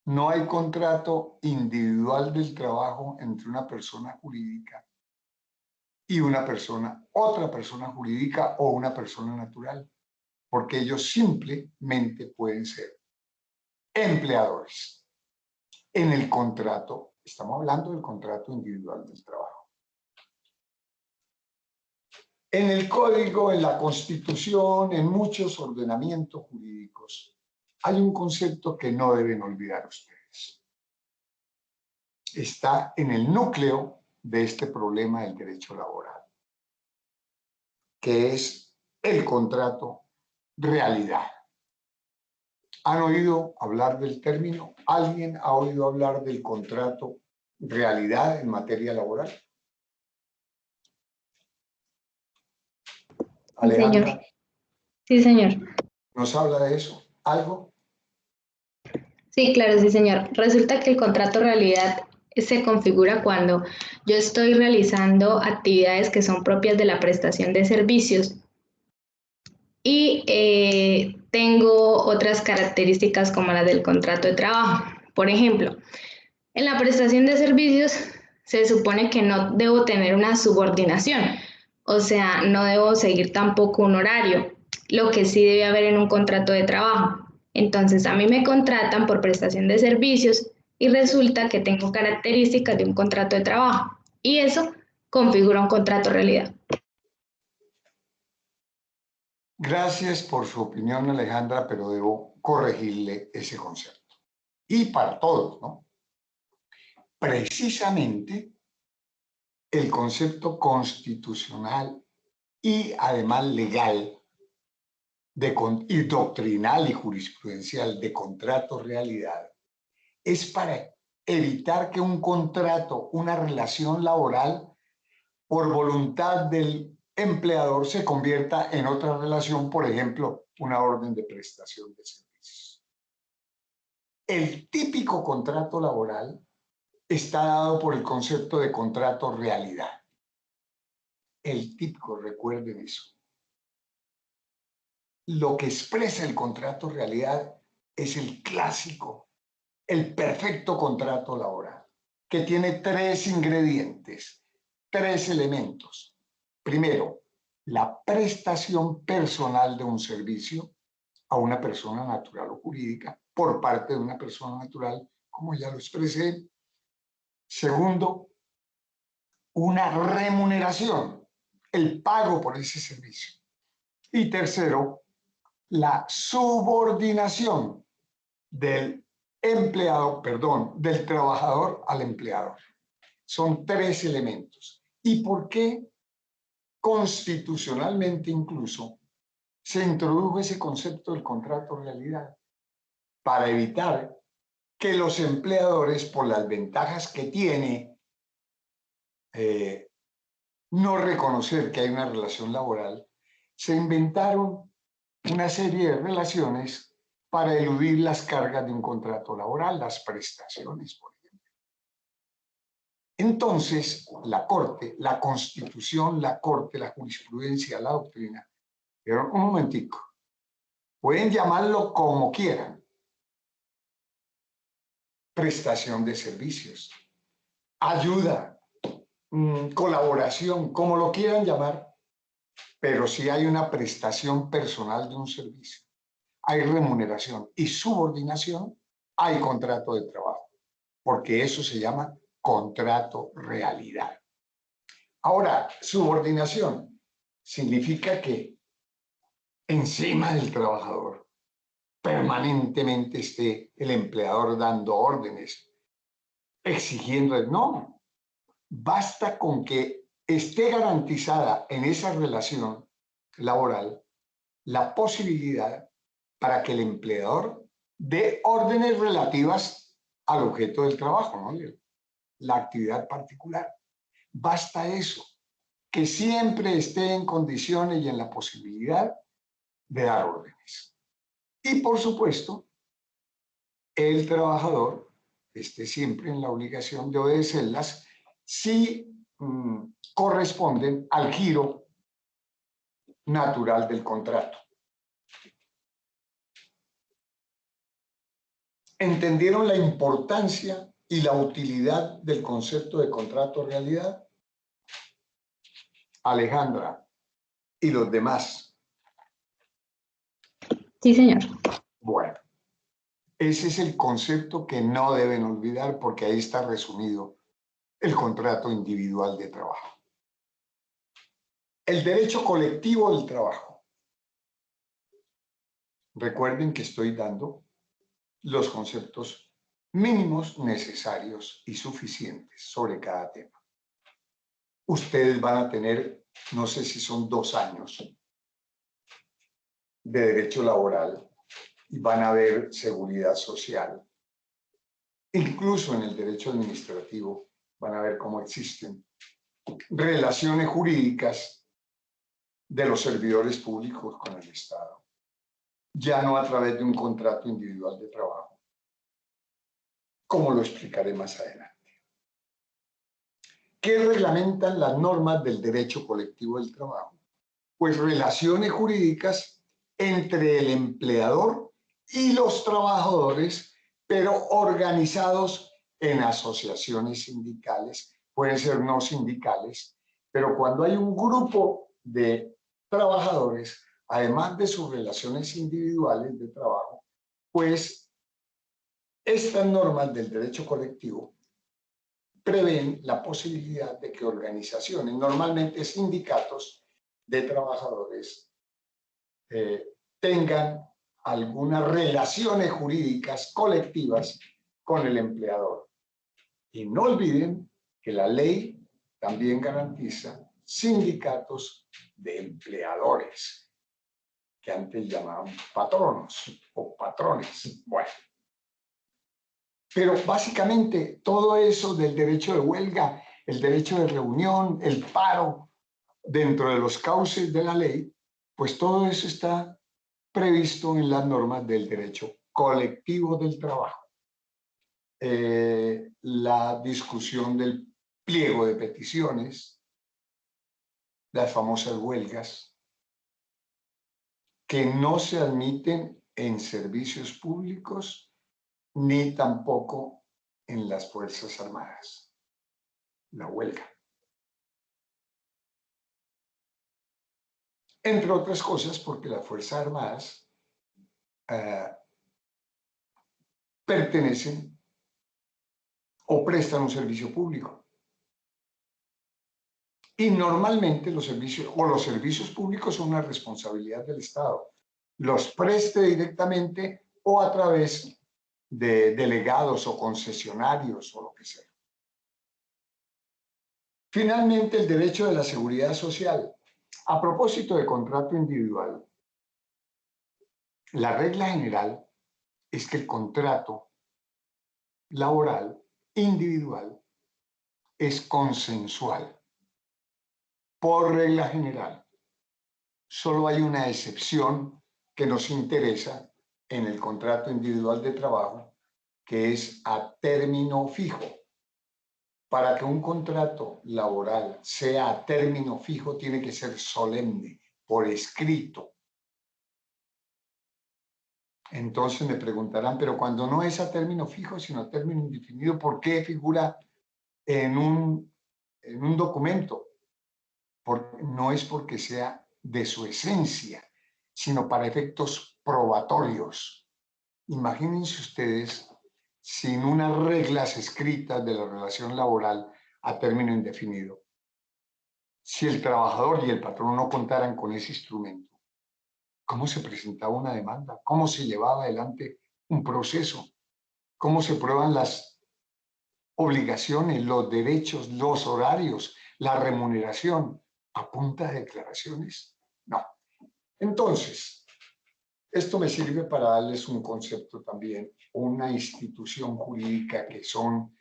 No hay contrato individual del trabajo entre una persona jurídica y una persona, otra persona jurídica o una persona natural, porque ellos simplemente pueden ser empleadores. En el contrato, estamos hablando del contrato individual del trabajo. En el código, en la Constitución, en muchos ordenamientos jurídicos, hay un concepto que no deben olvidar ustedes. Está en el núcleo de este problema del derecho laboral, que es el contrato realidad. ¿Han oído hablar del término? ¿Alguien ha oído hablar del contrato realidad en materia laboral? Alejandra, señor. Sí, señor. ¿nos habla de eso? ¿Algo? Sí, claro, sí, señor. Resulta que el contrato realidad se configura cuando yo estoy realizando actividades que son propias de la prestación de servicios y tengo otras características como las del contrato de trabajo. Por ejemplo, en la prestación de servicios se supone que no debo tener una subordinación, o sea, no debo seguir tampoco un horario, lo que sí debe haber en un contrato de trabajo. Entonces, a mí me contratan por prestación de servicios y resulta que tengo características de un contrato de trabajo y eso configura un contrato realidad. Gracias por su opinión, Alejandra, pero debo corregirle ese concepto. Y para todos, ¿no? Precisamente el concepto constitucional y además legal y doctrinal y jurisprudencial de contrato realidad es para evitar que un contrato, una relación laboral, por voluntad del empleador se convierta en otra relación, por ejemplo, una orden de prestación de servicios. El típico contrato laboral está dado por el concepto de contrato realidad. El típico, recuerden eso. Lo que expresa el contrato realidad es el clásico, el perfecto contrato laboral, que tiene tres ingredientes, tres elementos. Primero, la prestación personal de un servicio a una persona natural o jurídica por parte de una persona natural, como ya lo expresé. Segundo, una remuneración, el pago por ese servicio. Y tercero, la subordinación del del trabajador al empleador. Son tres elementos. ¿Y por qué constitucionalmente incluso, se introdujo ese concepto del contrato realidad para evitar que los empleadores, por las ventajas que tiene no reconocer que hay una relación laboral, se inventaron una serie de relaciones para eludir las cargas de un contrato laboral, las prestaciones, por ejemplo. Entonces, la Corte, la Constitución, la Corte, la jurisprudencia, la doctrina, pero un momentico, pueden llamarlo como quieran, prestación de servicios, ayuda, colaboración, como lo quieran llamar, pero si hay una prestación personal de un servicio, hay remuneración y subordinación, hay contrato de trabajo, porque eso se llama contrato realidad. Ahora, subordinación significa que encima del trabajador permanentemente esté el empleador dando órdenes, exigiendo, no, basta con que esté garantizada en esa relación laboral la posibilidad para que el empleador dé órdenes relativas al objeto del trabajo, ¿no? La actividad particular. Basta eso, que siempre esté en condiciones y en la posibilidad de dar órdenes. Y por supuesto, el trabajador esté siempre en la obligación de obedecerlas si corresponden al giro natural del contrato. ¿Entendieron la importancia y la utilidad del concepto de contrato realidad? Alejandra y los demás. Sí, señor. Bueno, ese es el concepto que no deben olvidar porque ahí está resumido el contrato individual de trabajo. El derecho colectivo del trabajo. Recuerden que estoy dando los conceptos mínimos necesarios y suficientes sobre cada tema. Ustedes van a tener, no sé si son 2 años de derecho laboral y van a ver seguridad social. Incluso en el derecho administrativo van a ver cómo existen relaciones jurídicas de los servidores públicos con el Estado, ya no a través de un contrato individual de trabajo, como lo explicaré más adelante. ¿Qué reglamentan las normas del derecho colectivo del trabajo? Pues relaciones jurídicas entre el empleador y los trabajadores, pero organizados en asociaciones sindicales, pueden ser no sindicales, pero cuando hay un grupo de trabajadores, además de sus relaciones individuales de trabajo, pues estas normas del derecho colectivo prevén la posibilidad de que organizaciones, normalmente sindicatos de trabajadores, tengan algunas relaciones jurídicas colectivas con el empleador. Y no olviden que la ley también garantiza sindicatos de empleadores, que antes llamaban patronos o patrones. Bueno. Pero básicamente todo eso del derecho de huelga, el derecho de reunión, el paro, dentro de los cauces de la ley, pues todo eso está previsto en las normas del derecho colectivo del trabajo. La discusión del pliego de peticiones, las famosas huelgas, que no se admiten en servicios públicos ni tampoco en las Fuerzas Armadas. La huelga. Entre otras cosas porque las Fuerzas Armadas pertenecen o prestan un servicio público. Y normalmente los servicios públicos son una responsabilidad del Estado. Los preste directamente o a través de delegados o concesionarios o lo que sea. Finalmente, el derecho de la seguridad social. A propósito de contrato individual, la regla general es que el contrato laboral individual es consensual. Por regla general, solo hay una excepción que nos interesa en el contrato individual de trabajo, que es a término fijo. Para que un contrato laboral sea a término fijo, tiene que ser solemne, por escrito. Entonces me preguntarán, pero cuando no es a término fijo, sino a término indefinido, ¿por qué figura en un documento? No es porque sea de su esencia, sino para efectos probatorios. Imagínense ustedes sin unas reglas escritas de la relación laboral a término indefinido. Si el trabajador y el patrón no contaran con ese instrumento, ¿cómo se presentaba una demanda? ¿Cómo se llevaba adelante un proceso? ¿Cómo se prueban las obligaciones, los derechos, los horarios, la remuneración? ¿A punta de declaraciones? No. Entonces, esto me sirve para darles un concepto también, una institución jurídica que son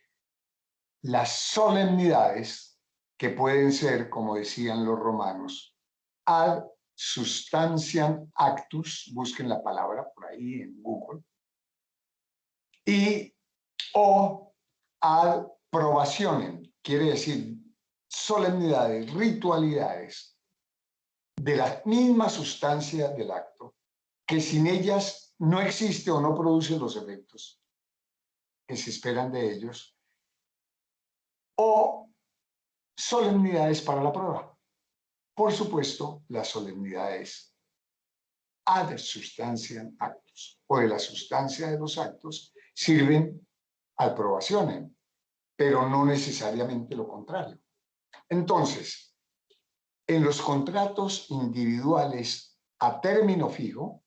las solemnidades que pueden ser, como decían los romanos, ad substantiam actus, busquen la palabra por ahí en Google, y o ad probationem, quiere decir solemnidades, ritualidades de la misma sustancia del acto, que sin ellas no existe o no produce los efectos que se esperan de ellos, o solemnidades para la prueba. Por supuesto, las solemnidades ad substantiam actus, o de la sustancia de los actos, sirven al probationem, pero no necesariamente lo contrario. Entonces, en los contratos individuales a término fijo,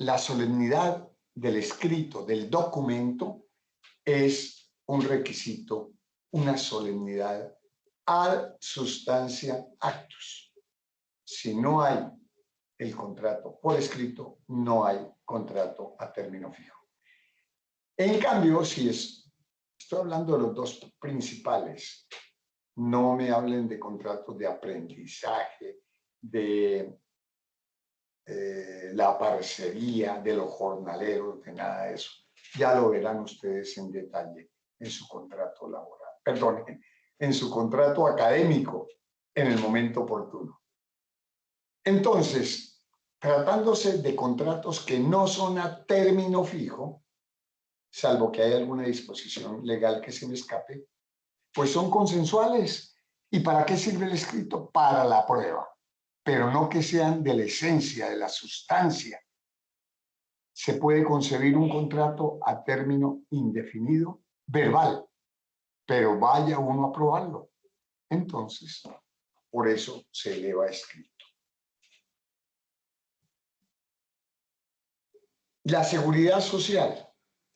la solemnidad del escrito, del documento, es un requisito, una solemnidad ad substantiam actus. Si no hay el contrato por escrito, no hay contrato a término fijo. En cambio, si estoy hablando de los dos principales, no me hablen de contratos de aprendizaje, de la parcería, de los jornaleros, de nada de eso. Ya lo verán ustedes en detalle en su contrato laboral, perdón, en su contrato académico en el momento oportuno. Entonces, tratándose de contratos que no son a término fijo, salvo que haya alguna disposición legal que se me escape, pues son consensuales. ¿Y para qué sirve el escrito? Para la prueba, pero no que sean de la esencia, de la sustancia. Se puede concebir un contrato a término indefinido, verbal, pero vaya uno a probarlo. Entonces, por eso se eleva a escrito. La seguridad social,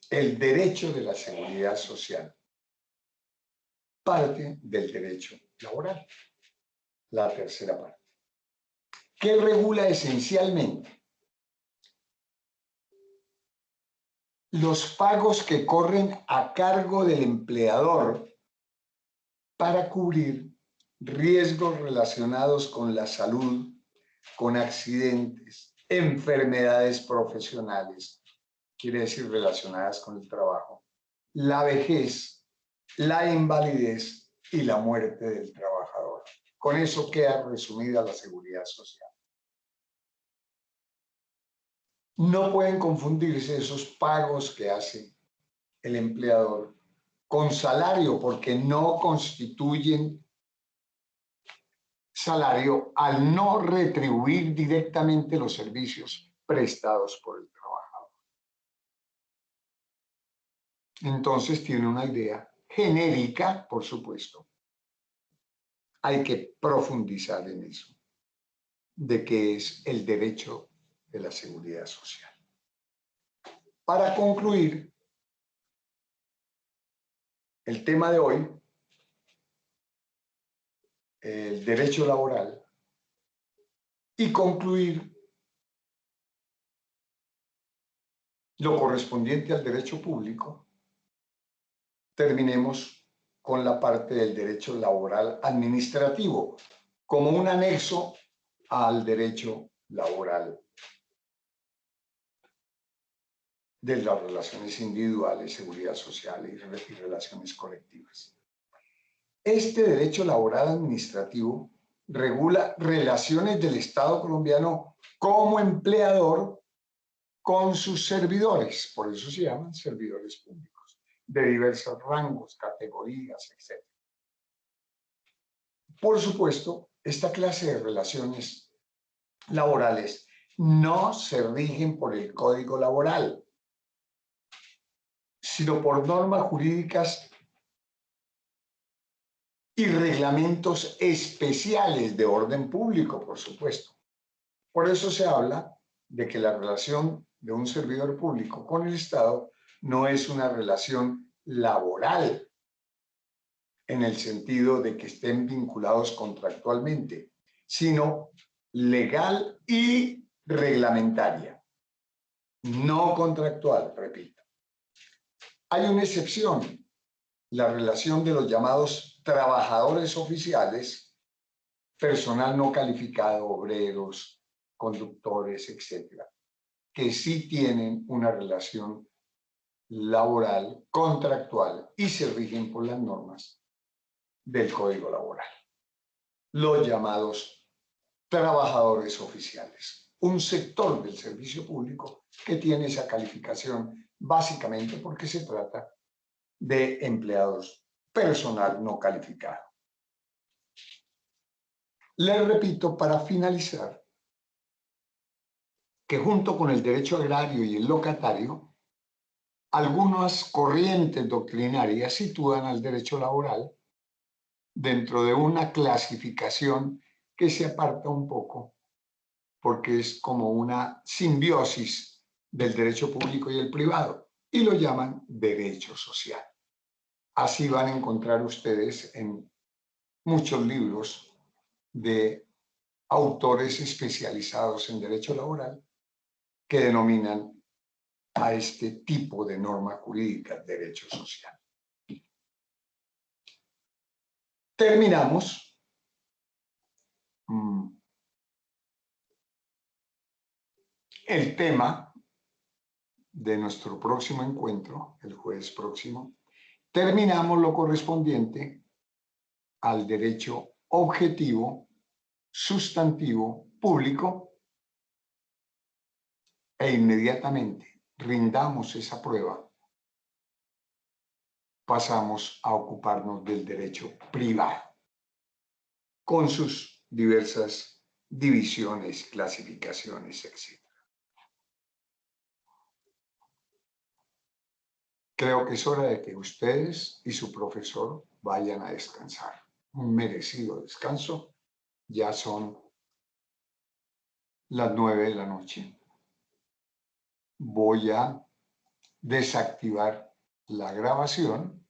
el derecho de la seguridad social, parte del derecho laboral, la tercera parte, que regula esencialmente los pagos que corren a cargo del empleador para cubrir riesgos relacionados con la salud, con accidentes, enfermedades profesionales, quiere decir relacionadas con el trabajo, la vejez, la invalidez y la muerte del trabajador. Con eso queda resumida la seguridad social. No pueden confundirse esos pagos que hace el empleador con salario, porque no constituyen salario al no retribuir directamente los servicios prestados por el trabajador. Entonces tiene una idea genérica, por supuesto. Hay que profundizar en eso, de qué es el derecho de la seguridad social. Para concluir el tema de hoy, el derecho laboral y concluir lo correspondiente al derecho público, terminemos con la parte del derecho laboral administrativo como un anexo al derecho laboral de las relaciones individuales, seguridad social y relaciones colectivas. Este derecho laboral administrativo regula relaciones del Estado colombiano como empleador con sus servidores, por eso se llaman servidores públicos, de diversos rangos, categorías, etc. Por supuesto, esta clase de relaciones laborales no se rigen por el Código Laboral, sino por normas jurídicas y reglamentos especiales de orden público, por supuesto. Por eso se habla de que la relación de un servidor público con el Estado no es una relación laboral, en el sentido de que estén vinculados contractualmente, sino legal y reglamentaria, no contractual, repito. Hay una excepción, la relación de los llamados trabajadores oficiales, personal no calificado, obreros, conductores, etcétera, que sí tienen una relación laboral, contractual y se rigen por las normas del Código Laboral. Los llamados trabajadores oficiales, un sector del servicio público que tiene esa calificación básicamente porque se trata de empleados personal no calificado. Les repito para finalizar que junto con el derecho agrario y el locatario, algunas corrientes doctrinarias sitúan al derecho laboral dentro de una clasificación que se aparta un poco porque es como una simbiosis del derecho público y el privado y lo llaman derecho social. Así van a encontrar ustedes en muchos libros de autores especializados en derecho laboral que denominan a este tipo de norma jurídica derecho social. Terminamos el tema de nuestro próximo encuentro, el jueves próximo. Terminamos lo correspondiente al derecho objetivo, sustantivo, público e inmediatamente rindamos esa prueba, pasamos a ocuparnos del derecho privado con sus diversas divisiones, clasificaciones, etc. Creo que es hora de que ustedes y su profesor vayan a descansar. Un merecido descanso. Ya son las 9 de la noche. Voy a desactivar la grabación